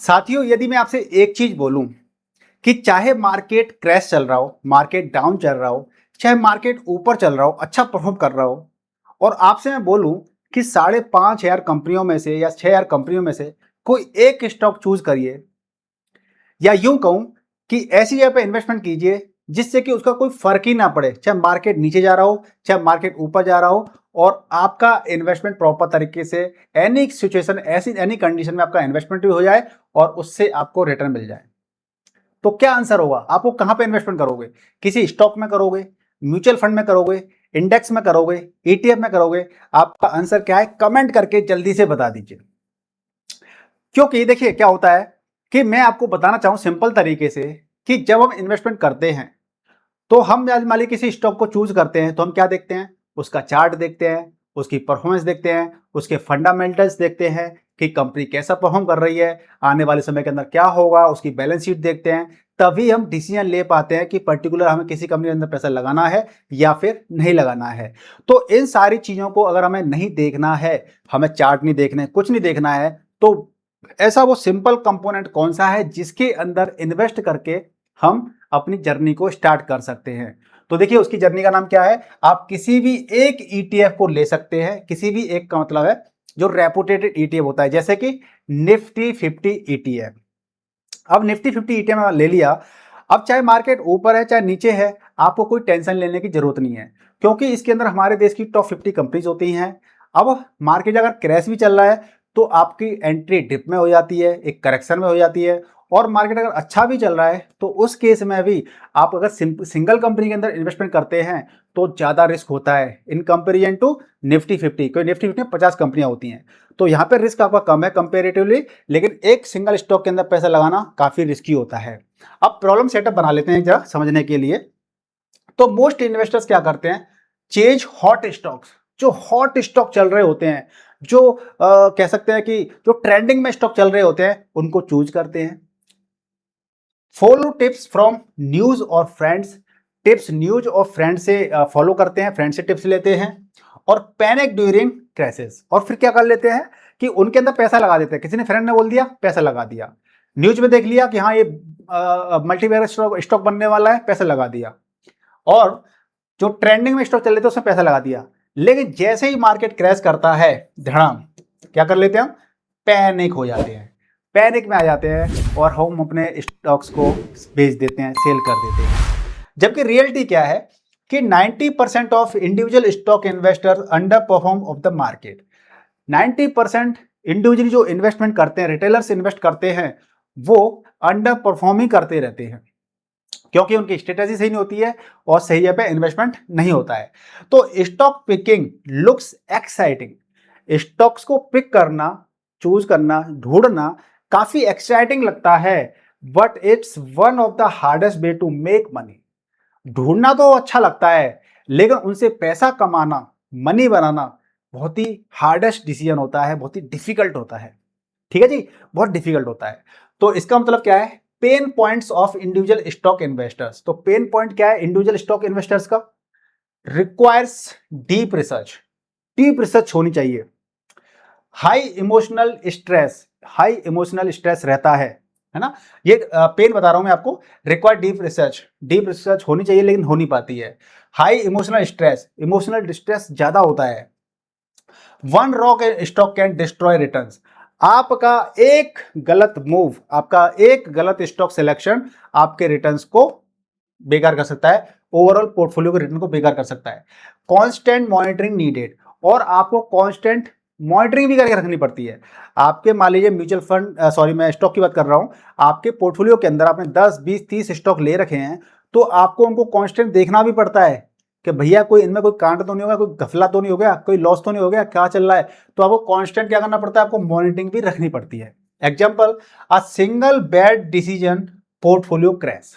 साथियों, यदि मैं आपसे एक चीज बोलूं कि चाहे मार्केट क्रैश चल रहा हो, मार्केट डाउन चल रहा हो, चाहे मार्केट ऊपर चल रहा हो, अच्छा परफॉर्म कर रहा हो, और आपसे मैं बोलूं कि 5,500 कंपनियों में से या 6,000 कंपनियों में से कोई एक स्टॉक चूज करिए, या यूं कहूं कि ऐसी जगह पे इन्वेस्टमेंट कीजिए जिससे कि उसका कोई फर्क ही ना पड़े, चाहे मार्केट नीचे जा रहा हो, चाहे मार्केट ऊपर जा रहा हो, और आपका इन्वेस्टमेंट प्रॉपर तरीके से एनी सिचुएशन, ऐसी एनी कंडीशन में आपका इन्वेस्टमेंट भी हो जाए और उससे आपको रिटर्न मिल जाए। तो क्या आंसर होगा? आपको कहां पे इन्वेस्टमेंट करोगे? किसी स्टॉक में करोगे, म्यूचुअल फंड में करोगे, इंडेक्स में करोगे, ईटीएफ में करोगे? आपका आंसर क्या है? कमेंट करके जल्दी से बता दीजिए। क्योंकि देखिए क्या होता है कि मैं आपको बताना चाहूं सिंपल तरीके से कि जब हम इन्वेस्टमेंट करते हैं तो हम मान लीजिए किसी स्टॉक को चूज करते हैं तो हम क्या देखते हैं? उसका चार्ट देखते हैं, उसकी परफॉर्मेंस देखते हैं, उसके फंडामेंटल्स देखते हैं कि कंपनी कैसा परफॉर्म कर रही है, आने वाले समय के अंदर क्या होगा, उसकी बैलेंस शीट देखते हैं। तभी हम डिसीजन ले पाते हैं कि पर्टिकुलर हमें किसी कंपनी के अंदर पैसा लगाना है या फिर नहीं लगाना है। तो इन सारी चीजों को अगर हमें नहीं देखना है, हमें चार्ट नहीं देखना है, कुछ नहीं देखना है, तो ऐसा वो सिंपल कंपोनेंट कौन सा है जिसके अंदर इन्वेस्ट करके हम अपनी जर्नी को स्टार्ट कर सकते हैं? तो देखिए उसकी जर्नी का नाम क्या है। आप किसी भी एक ईटीएफ को ले सकते हैं, किसी भी एक का मतलब है जो रेपुटेटेड ईटीएफ होता है, जैसे कि निफ्टी 50 ईटीएफ। अब निफ्टी 50 ईटीएफ में ले लिया, अब चाहे मार्केट ऊपर है चाहे नीचे है, आपको कोई टेंशन लेने की जरूरत नहीं है, क्योंकि इसके अंदर हमारे देश की टॉप 50 कंपनीज होती हैं। अब मार्केट अगर क्रैश भी चल रहा है तो आपकी एंट्री डिप में हो जाती है, एक करेक्शन में हो जाती है, और मार्केट अगर अच्छा भी चल रहा है तो उस केस में भी आप अगर सिंगल कंपनी के अंदर इन्वेस्टमेंट करते हैं तो ज्यादा रिस्क होता है इन कंपेरिजन टू निफ्टी 50। क्योंकि निफ्टी 50 में 50 कंपनियां होती हैं, तो यहाँ पे रिस्क आपका कम है कंपेरेटिवली, लेकिन एक सिंगल स्टॉक के अंदर पैसा लगाना काफी रिस्की होता है। अब प्रॉब्लम सेटअप बना लेते हैं जरा समझने के लिए। तो मोस्ट इन्वेस्टर्स क्या करते हैं? Chase hot stocks. जो हॉट स्टॉक चल रहे होते हैं, जो कह सकते हैं कि जो ट्रेंडिंग में स्टॉक चल रहे होते हैं, उनको चूज करते हैं। फॉलो टिप्स फ्रॉम न्यूज और फ्रेंड्स। टिप्स न्यूज और फ्रेंड से फॉलो करते हैं, फ्रेंड से टिप्स लेते हैं। और पैनिक ड्यूरिंग क्रैशेस। और फिर क्या कर लेते हैं कि उनके अंदर पैसा लगा देते हैं। किसी ने फ्रेंड ने बोल दिया, पैसा लगा दिया। न्यूज में देख लिया कि हाँ ये मल्टीवेरिएट स्टॉक बनने वाला है, पैसा लगा दिया। और जो ट्रेंडिंग में स्टॉक चल रहे थे उसमें पैसा लगा दिया। लेकिन जैसे ही मार्केट क्रैश करता है, धड़ाम, क्या कर लेते हैं हम? पैनिक हो जाते हैं, पैनिक में आ जाते हैं और हम अपने स्टॉक्स को बेच देते हैं, सेल कर देते हैं। जबकि रियलिटी क्या है कि 90% of individual stock investor under perform of the market. 90% individually जो इन्वेस्टमेंट करते हैं, रिटेलर्स इन्वेस्ट करते हैं, वो अंडर परफॉर्म ही करते रहते हैं, क्योंकि उनकी स्ट्रेटेजी सही नहीं होती है और सही जगह पे इन्वेस्टमेंट नहीं होता है। तो stock picking looks exciting. Stocks को पिक करना, चूज करना, ढूंढना काफी एक्साइटिंग लगता है, but it's one of the hardest way to make money. ढूंढना तो अच्छा लगता है, लेकिन उनसे पैसा कमाना, मनी बनाना बहुत ही हार्डेस्ट डिसीजन होता है, बहुत ही डिफिकल्ट होता है। ठीक है जी, बहुत डिफिकल्ट होता है। तो इसका मतलब क्या है? Pen points of individual stock investors. तो पेन पॉइंट क्या है इंडिविजुअल स्टॉक इन्वेस्टर्स का? Requires deep research. Deep research होनी चाहिए। High emotional stress, high emotional stress रहता है ना? ये पेन बता रहा हूं मैं आपको। Require deep research, deep research होनी चाहिए लेकिन हो नहीं पाती है। High emotional stress, emotional distress ज्यादा होता है। One rock stock can destroy returns. आपका एक गलत मूव, आपका एक गलत स्टॉक सिलेक्शन आपके रिटर्न्स को बेकार कर सकता है, ओवरऑल पोर्टफोलियो के रिटर्न को बेकार कर सकता है। कांस्टेंट मॉनिटरिंग नीडेड, और आपको कांस्टेंट मॉनिटरिंग भी करके रखनी पड़ती है। आपके मान लीजिए म्यूचुअल फंड, सॉरी मैं स्टॉक की बात कर रहा हूं, आपके पोर्टफोलियो के अंदर आपने 10 20 30 स्टॉक ले रखे हैं, तो आपको उनको कांस्टेंट देखना भी पड़ता है कि भैया कोई इनमें कोई कांड तो नहीं होगा, कोई घपला तो नहीं हो गया, कोई लॉस तो नहीं हो गया, क्या चल रहा है। तो आपको कांस्टेंट क्या करना पड़ता है? आपको मॉनिटरिंग भी रखनी पड़ती है। Example, a single bed decision portfolio crash.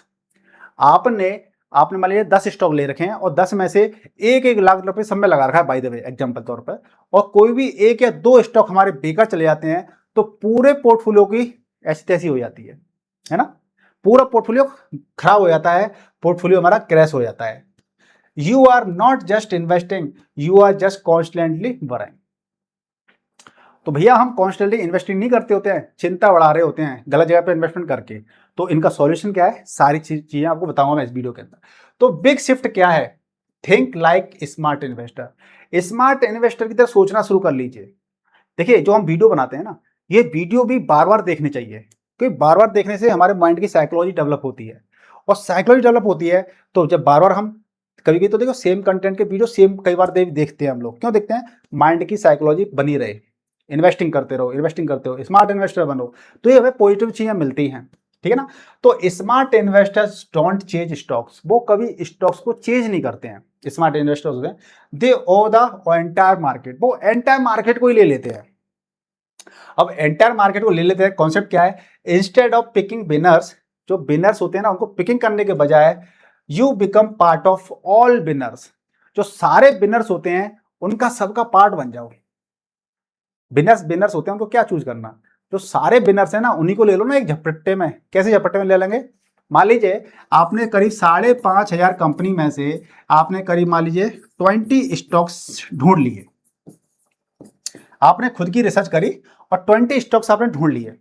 आपने आपने मान लीजिए 10 स्टॉक ले रखे हैं और 10 में से 1-1 लाख रुपए सब में लगा रखा है बाय द वे, एग्जांपल तौर पर, और कोई भी 1 या 2 स्टॉक हमारे बेकार चले जाते हैं तो पूरे पोर्टफोलियो की ऐसी तैसी हो जाती है ना? पूरा पोर्टफोलियो खराब हो जाता है, पोर्टफोलियो हमारा क्रैश हो जाता है। You are not just investing, you are just constantly worrying. तो भैया हम कॉन्स्टेंटली इन्वेस्टिंग नहीं करते होते हैं, चिंता बढ़ा रहे होते हैं गलत जगह पे इन्वेस्टमेंट करके। तो इनका सॉल्यूशन क्या है, सारी चीजें आपको बताऊंगा मैं इस वीडियो के अंदर। तो बिग शिफ्ट क्या है, think like smart investor. Smart investor की तरह सोचना शुरू कर लीजिए। देखिए जो हम वीडियो बनाते हैं ना, ये वीडियो भी बार बार देखने चाहिए, क्योंकि बार बार देखने से हमारे माइंड की साइकोलॉजी डेवलप होती है, और साइकोलॉजी डेवलप होती है तो जब बार बार हम कभी कभी तो देखो सेम कंटेंट के वीडियो सेम कई बार देखते हैं हम लोग, क्यों देखते हैं, माइंड की साइकोलॉजी बनी रहे, इन्वेस्टिंग करते रहो, इन्वेस्टिंग करते हो, स्मार्ट इन्वेस्टर बनो, तो ये हमें पॉजिटिव चीजें मिलती हैं, ठीक है ना। तो smart investors don't change stocks, वो कभी स्टॉक्स को चेंज नहीं करते हैं, स्मार्ट इन्वेस्टर्स होते हैं, दे ओ द एंटायर मार्केट, वो एंटायर मार्केट को ही ले लेते हैं। अब एंटायर मार्केट को ले लेते हैं, कॉन्सेप्ट क्या है, इंस्टेड ऑफ पिकिंग विनर्स, जो विनर्स होते हैं ना उनको पिकिंग करने के बजाय you become part of all winners, जो सारे विनर्स होते हैं उनका सबका पार्ट बन जाओ। विनर्स विनर्स होते हैं उनको क्या चूज करना, जो सारे विनर्स है ना उन्हीं को ले लो ना एक झपट्टे में। कैसे झपट्टे में ले लेंगे, मान लीजिए आपने करीब 5,500 कंपनी में से आपने करीब मान लीजिए 20 स्टॉक्स ढूंढ लिए, आपने खुद की रिसर्च करी और 20 स्टॉक्स आपने ढूंढ लिए,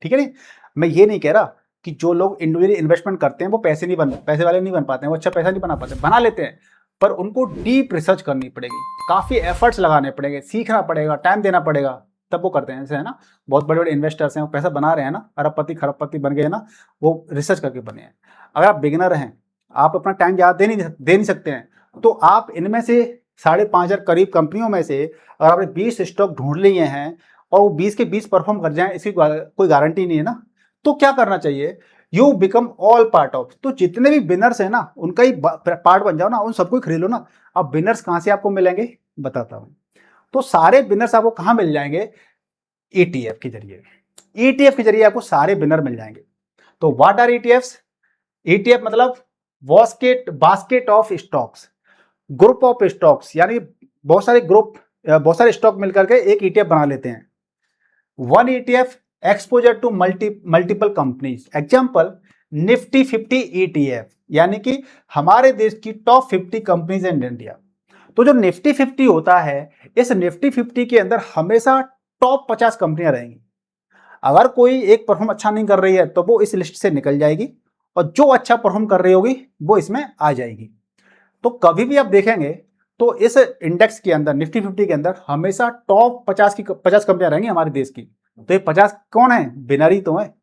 ठीक है नहीं। मैं ये नहीं कह रहा कि जो लोग इंडिविजुअली इन्वेस्टमेंट करते हैं वो पैसे वाले नहीं बन पाते हैं, वो अच्छा पैसा नहीं बना पाते, बना लेते हैं, पर उनको डीप रिसर्च करनी पड़ेगी, काफी एफर्ट्स लगाने पड़ेंगे, सीखना पड़ेगा, टाइम देना पड़ेगा, तब वो करते हैं। जैसे है ना बहुत बड़े बड़े इन्वेस्टर्स हैं, वो पैसा बना रहे हैं ना, अरबपति खरबपति बन गए हैं ना, वो रिसर्च करके बने हैं। अगर आप बिगिनर हैं, आप अपना टाइम ज़्यादा दे नहीं सकते हैं, तो आप इनमें से 5,500 करीब कंपनियों में से अगर आपने 20 स्टॉक ढूंढ लिए हैं और वो 20 के 20 परफॉर्म कर जाएं, इसकी कोई गारंटी नहीं है ना, तो क्या करना चाहिए, you become all part of, तो जितने भी विनर्स है ना उनका ही पार्ट बन जाओ ना, उन सबको ही खरीद लो ना। अब विनर्स कहां से आपको मिलेंगे बताता हूं। तो सारे विनर्स आपको कहां मिल जाएंगे, ईटीएफ के जरिए, ईटीएफ के जरिए आपको सारे विनर मिल जाएंगे। तो व्हाट आर ईटीएफ्स, ईटीएफ मतलब basket of stocks, group of stocks, यानी बहुत सारे स्टॉक मिलकर के एक ईटीएफ बना लेते हैं। One ETF exposure to multiple companies, example Nifty 50 ETF, यानी कि हमारे देश की टॉप 50 कंपनीज इन इंडिया। तो जो निफ्टी 50 होता है, इस निफ्टी 50 के अंदर हमेशा टॉप 50 कंपनियां रहेंगी। अगर कोई एक परफॉर्म अच्छा नहीं कर रही है तो वो इस लिस्ट से निकल जाएगी, और जो अच्छा परफॉर्म कर रही होगी वो इसमें आ जाएगी। तो कभी भी आप देखेंगे तो इस इंडेक्स के अंदर, निफ्टी 50 के अंदर हमेशा टॉप 50 कंपनियां रहेंगी हमारे देश की। तो ये 50 कौन है, विनर ही तो है।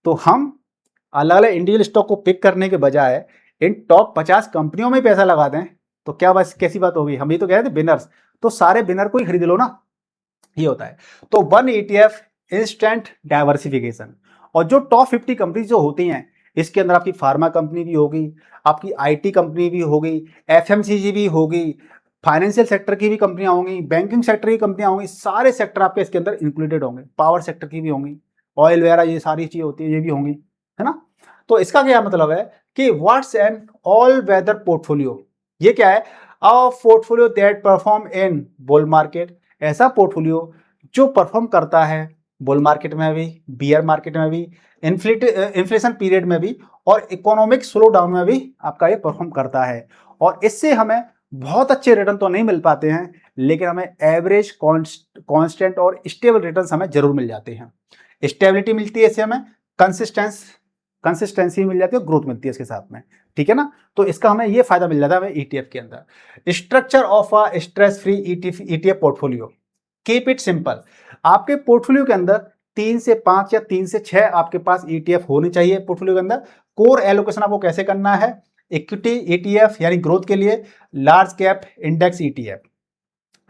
तो हम अलग अलग इंडिविजुअल स्टॉक को पिक करने के बजाय इन टॉप 50 कंपनियों में पैसा लगा दें, तो क्या बस कैसी बात होगी, हम ये तो कह रहे थे विनर्स, तो सारे विनर को ही खरीद लो ना, ये होता है। तो वन ईटीएफ इंस्टेंट डाइवर्सिफिकेशन, और जो टॉप 50 कंपनी जो होती हैं, इसके अंदर आपकी फार्मा कंपनी भी होगी, आपकी आईटी कंपनी भी होगी, एफएमसीजी भी होगी, फाइनेंशियल सेक्टर की भी कंपनियां होंगी, बैंकिंग सेक्टर की कंपनियां होंगी, सारे सेक्टर आपके इसके अंदर इंक्लूडेड होंगे, पावर सेक्टर की भी होंगी, ऑयल वगैरह ये सारी चीजें होती है, ये भी होंगी, है ना। तो इसका क्या मतलब है कि what's an all weather portfolio, ये क्या है, a portfolio that perform in bull market, ऐसा पोर्टफोलियो जो परफॉर्म करता है बुल मार्केट में भी, बियर मार्केट में भी, इन्फ्लेशन पीरियड में भी, और इकोनॉमिक स्लो डाउन में भी आपका ये परफॉर्म करता है। और इससे हमें बहुत अच्छे रिटर्न तो नहीं मिल पाते हैं, लेकिन हमें एवरेज कांस्टेंट और स्टेबल रिटर्न्स हमें जरूर मिल जाते हैं। स्टेबिलिटी मिलती है इससे, हमें कंसिस्टेंसी मिल जाती है, ग्रोथ मिलती है इसके साथ में, ठीक है ना। तो इसका हमें ये फायदा मिल जाता है हमें ईटीएफ के अंदर। Structure of a stress free ETF portfolio, keep it simple, आपके पोर्टफोलियो के अंदर 3 से 5 या 3 से 6 आपके पास ईटीएफ होनी चाहिए पोर्टफोलियो के अंदर। कोर एलोकेशन आपको कैसे करना है, इक्विटी ईटीएफ यानी ग्रोथ के लिए, large cap index ETF,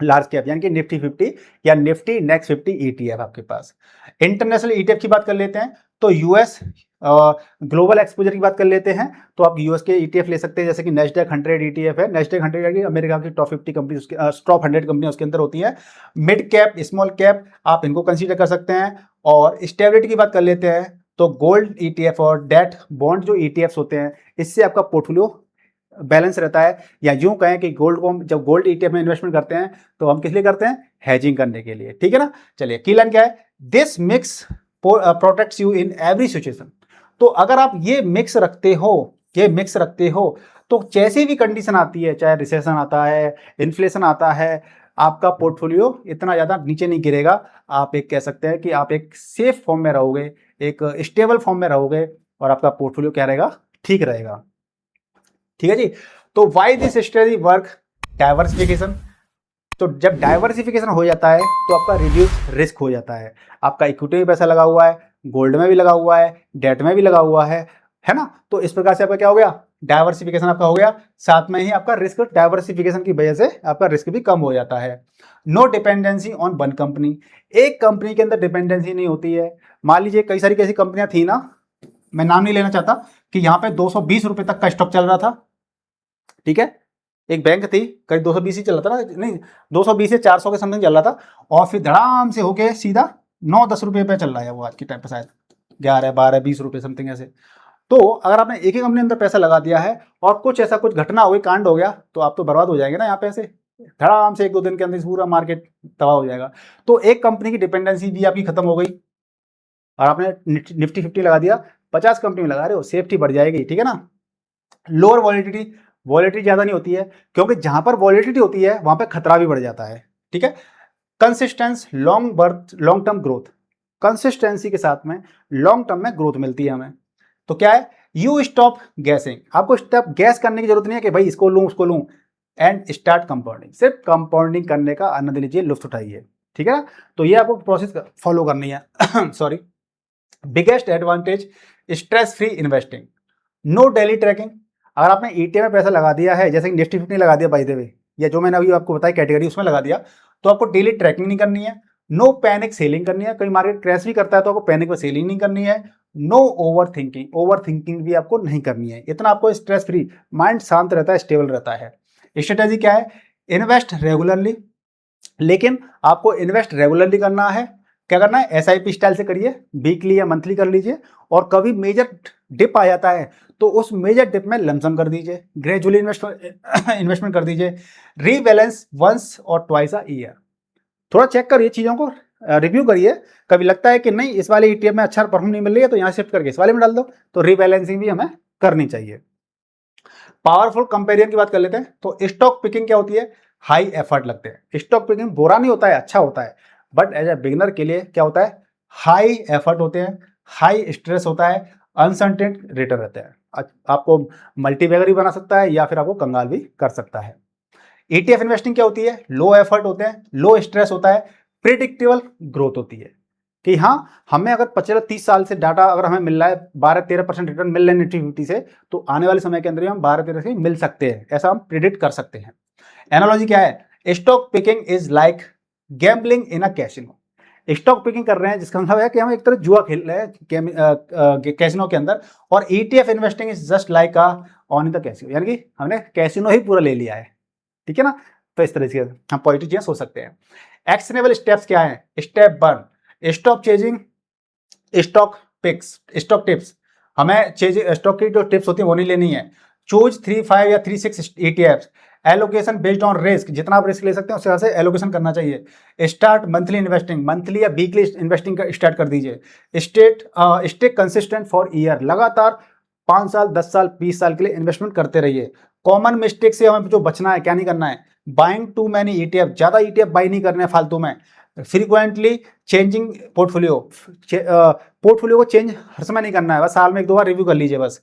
large cap यानी कि निफ्टी 50 या निफ्टी नेक्स्ट 50 ईटीएफ आपके पास। इंटरनेशनल ईटीएफ की बात कर लेते हैं तो यूएस ग्लोबल एक्सपोजर की बात कर लेते हैं, तो आप यूएस के ईटीएफ ले सकते हैं, जैसे कि नेस्डैक 100 ईटीएफ है। नेस्डैक 100 अमेरिका की टॉप 50 कंपनी, उसके टॉप 100 कंपनी उसके अंदर होती है। मिड कैप, स्मॉल कैप, आप इनको कंसीडर कर सकते हैं। और स्टेबिलिटी की बात कर लेते हैं तो गोल्ड ईटीएफ और डेट बॉन्ड जो ईटीएफ्स होते हैं, इससे आपका पोर्टफोलियो बैलेंस रहता है। या यूं कहें कि गोल्ड को हम जब गोल्ड ईटीएफ में इन्वेस्टमेंट करते हैं तो हम किस लिए करते हैं, हेजिंग करने के लिए, ठीक है ना। चलिए की लाइन क्या है, this mix protects you in every situation. तो अगर आप ये मिक्स रखते हो तो जैसी भी कंडीशन आती है, चाहे रिसेशन आता है, इन्फ्लेशन आता है, आपका पोर्टफोलियो इतना ज़्यादा नीचे नहीं गिरेगा। आप एक कह सकते हैं कि आप एक सेफ फॉर्म में रहोगे, एक स्टेबल फॉर्म में रहोगे और आपका पोर्टफोलियो क्या रहेगा, ठीक रहेगा। ठीक है जी। तो why this strategy work, diversification. तो जब डाइवर्सिफिकेशन हो जाता है तो आपका रिड्यूस रिस्क हो जाता है। आपका इक्विटी में पैसा लगा हुआ है, गोल्ड में भी लगा हुआ है, डेट में भी लगा हुआ है ना। तो इस प्रकार से आपका क्या हो गया, डाइवर्सिफिकेशन आपका हो गया। साथ में ही आपका रिस्क, डाइवर्सिफिकेशन की वजह से आपका रिस्क भी कम हो जाता है। No dependency on one company, एक कंपनी के अंदर डिपेंडेंसी नहीं होती है। मान लीजिए कई सारी ऐसी कंपनियां थी ना, मैं नाम नहीं लेना चाहता, कि यहाँ पे 220 रुपए तक का स्टॉक चल रहा था। ठीक है, एक बैंक थी, करीब 220 ही चल रहा था ना, नहीं 220 से 400 के समथिंग चल रहा था, और फिर धड़ाम से होके सीधा 9-10 रुपये पे चल रहा है वो आज के टाइम पे, शायद 11-12-20 रुपये समथिंग ऐसे। तो अगर आपने एक ही कंपनी अंदर पैसा लगा दिया है और कुछ ऐसा कुछ घटना हो गई, कांड हो गया, तो आप तो बर्बाद हो जाएंगे ना यहाँ पे ऐसे धड़ाम से। 1-2 दिन के अंदर पूरा मार्केट तबाह हो जाएगा। तो एक कंपनी की डिपेंडेंसी भी आपकी खत्म हो गई और आपने निफ्टी 50 लगा दिया, 50 कंपनी में लगा रहे हो, सेफ्टी बढ़ जाएगी। ठीक है ना। लोअर वॉलिडिटी, वॉलिडिटी ज्यादा नहीं होती है, क्योंकि जहां पर वॉलिडिटी होती है वहां पे खतरा भी बढ़ जाता है। ठीक है। Consistence, long term growth, consistency के साथ में लॉन्ग टर्म में ग्रोथ मिलती है हमें। तो क्या है, यू स्टॉप गैसिंग, आपको स्टेप गैस करने की जरूरत नहीं है कि भाई इसको लूं उसको लूं, एंड स्टार्ट कंपाउंडिंग, सिर्फ कंपाउंडिंग करने का आनंद लीजिए, लुत्फ उठाइए। ठीक है। तो ये आपको प्रोसेस फॉलो करनी है। Sorry. Biggest advantage, stress free investing, no daily tracking. अगर आपने ईटीएफ में पैसा लगा दिया है, जैसे कि निफ्टी 50 लगा दिया बाय द वे, या जो मैंने अभी आपको बताया कैटेगरी, उसमें लगा दिया, तो आपको डेली ट्रैकिंग नहीं करनी है। नो पैनिक सेलिंग करनी है, कहीं मार्केट क्रैश भी करता है तो आपको पैनिक में सेलिंग नहीं करनी है। No overthinking, overthinking भी आपको नहीं करनी है। इतना आपको स्ट्रेस फ्री, माइंड शांत रहता है, स्टेबल रहता है। स्ट्रेटेजी क्या है, इन्वेस्ट रेगुलरली, लेकिन आपको इन्वेस्ट रेगुलरली करना है। क्या करना है, एसआईपी स्टाइल से करिए, वीकली या मंथली कर लीजिए, और कभी मेजर डिप आ जाता है तो उस मेजर डिप में लमसम कर दीजिए, ग्रेजुअली इन्वेस्टमेंट कर दीजिए। रीबैलेंस वंस और ट्वाइस अ ईयर, थोड़ा चेक करिए चीजों को, रिव्यू करिए। कभी लगता है कि नहीं इस वाले ईटीएफ में अच्छा परफॉर्म नहीं मिल रही है, तो यहाँ शिफ्ट करके इस वाले में डाल दो, तो रीबैलेंसिंग भी हमें करनी चाहिए। पावरफुल कंपेरिजन की बात कर लेते हैं। तो स्टॉक पिकिंग क्या होती है, हाई एफर्ट लगते हैं। स्टॉक पिकिंग बुरा नहीं होता है, अच्छा होता है, बट एज ए बिगिनर के लिए क्या होता है, हाई एफर्ट होते हैं, हाई स्ट्रेस होता है, अनसर्टेन रिटर्न रहते हैं। आपको मल्टीबैगर भी बना सकता है या फिर आपको कंगाल भी कर सकता है। ईटीएफ इन्वेस्टिंग क्या होती है, लो एफर्ट होते हैं, लो स्ट्रेस होता है, प्रिडिक्टेबल ग्रोथ होती है, कि हाँ हमें अगर 25-30 साल से डाटा अगर हमें मिल रहा है 12-13% रिटर्न मिल रहे हैं निफ्टी 50 से, तो आने वाले समय के अंदर हम 12-13 से मिल सकते हैं, ऐसा हम प्रिडिक्ट कर सकते हैं। एनालॉजी क्या है, stock picking is like gambling in a casino. Stock picking कर रहे हैं जिसका मतलब है कि हम एक तरह जुआ खेल रहे हैं कैसिनो के अंदर, और ETF investing is just like a on in the casino, यानी कि हमने कैसिनो ही पूरा ले लिया है। ठीक है ना। तो इस तरह से हम पॉजिटिव चीजें सोच सकते हैं। एक्शनेबल स्टेप्स क्या है, step 1, stop chasing stock picks, stock tips. हमें स्टॉक की जो टिप्स होती है वो नहीं लेनी है। चूज 3-5 या 3-6 ETFs, allocation based on risk, जितना आप रिस्क ले सकते हैं उस तरह से एलोकेशन करना चाहिए। स्टार्ट मंथली इन्वेस्टिंग, मंथली या वीकली इन्वेस्टिंग का स्टार्ट कर दीजिए। स्टे कंसिस्टेंट फॉर ईयर, लगातार 5 साल 10 साल 20 साल के लिए इन्वेस्टमेंट करते रहिए। कॉमन मिस्टेक से हमें जो बचना है, क्या नहीं करना है, बाइंग टू मैनी ETF, ज्यादा ETF बाई नहीं करने फालतू में। फ्रीक्वेंटली चेंजिंग पोर्टफोलियो, पोर्टफोलियो को चेंज हर समय नहीं करना है, बस साल में 1-2 बार रिव्यू कर लीजिए बस।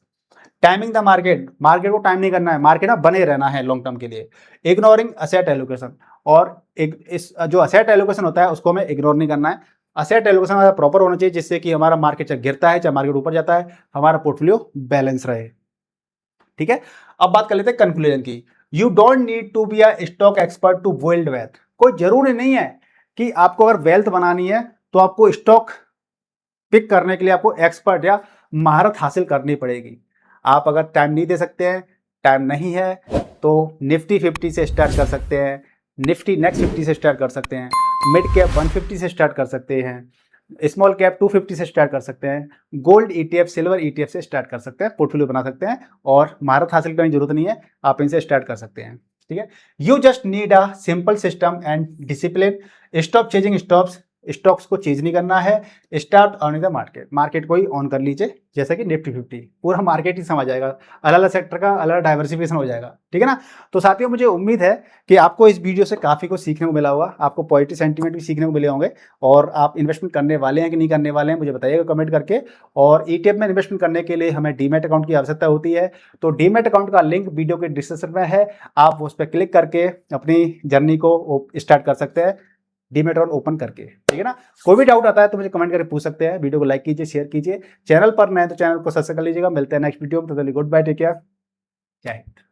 टाइमिंग द मार्केट, मार्केट को टाइम नहीं करना है, मार्केट में बने रहना है लॉन्ग टर्म के लिए। इग्नोरिंग असेट एलोकेशन, और इस जो असेट एलोकेशन होता है उसको हमें इग्नोर नहीं करना है। असेट एलोकेशन हमारा प्रॉपर होना चाहिए, जिससे कि हमारा मार्केट चाहे गिरता है चाहे मार्केट ऊपर जाता है, हमारा पोर्टफोलियो बैलेंस रहे। ठीक है। अब बात कर लेते हैं कंक्लूजन की। You don't need to be a stock expert to build wealth. कोई जरूरी नहीं है कि आपको अगर वेल्थ बनानी है तो आपको स्टॉक पिक करने के लिए आपको एक्सपर्ट या महारत हासिल करनी पड़ेगी। आप अगर टाइम नहीं दे सकते हैं, टाइम नहीं है, तो निफ्टी 50 से स्टार्ट कर सकते हैं, निफ्टी नेक्स्ट 50 से स्टार्ट कर सकते हैं, मिड कैप 150 से स्टार्ट कर सकते हैं, स्मॉल कैप 250 से स्टार्ट कर सकते हैं, गोल्ड ETF, सिल्वर ETF से स्टार्ट कर सकते हैं, पोर्टफोलियो बना सकते हैं, और महारत हासिल करने की जरूरत नहीं है, आप इनसे स्टार्ट कर सकते हैं। ठीक है। You just need a simple system and discipline. Stop chasing stops, stocks को चेंज नहीं करना है, start earning the market, market को ही ऑन कर लीजिए, जैसे कि निफ्टी 50 पूरा मार्केट ही समझ जाएगा, अलग अलग सेक्टर का अलग डाइवर्सिफिकेशन हो जाएगा, ठीक है ना। तो साथियों मुझे उम्मीद है कि आपको इस वीडियो से काफ़ी कुछ सीखने को मिला होगा, आपको पॉजिटिव सेंटीमेंट भी सीखने को मिले होंगे, और आप इन्वेस्टमेंट करने वाले हैं कि नहीं करने वाले हैं मुझे बताइएगा कमेंट करके। और ETF में इन्वेस्टमेंट करने के लिए हमें डीमैट अकाउंट की आवश्यकता होती है, तो डीमैट अकाउंट का लिंक वीडियो के डिस्क्रिप्शन में है, आप उस पर क्लिक करके अपनी जर्नी को स्टार्ट कर सकते हैं डीमैट अकाउंट ओपन करके, ठीक है ना। कोई भी डाउट आता है तो मुझे कमेंट करके पूछ सकते हैं, वीडियो को लाइक कीजिए, शेयर कीजिए, चैनल पर नए तो चैनल को सब्सक्राइब कर लीजिएगा। मिलते हैं नेक्स्ट वीडियो में, तो गुड बाय, टेक केयर, जय हिंद।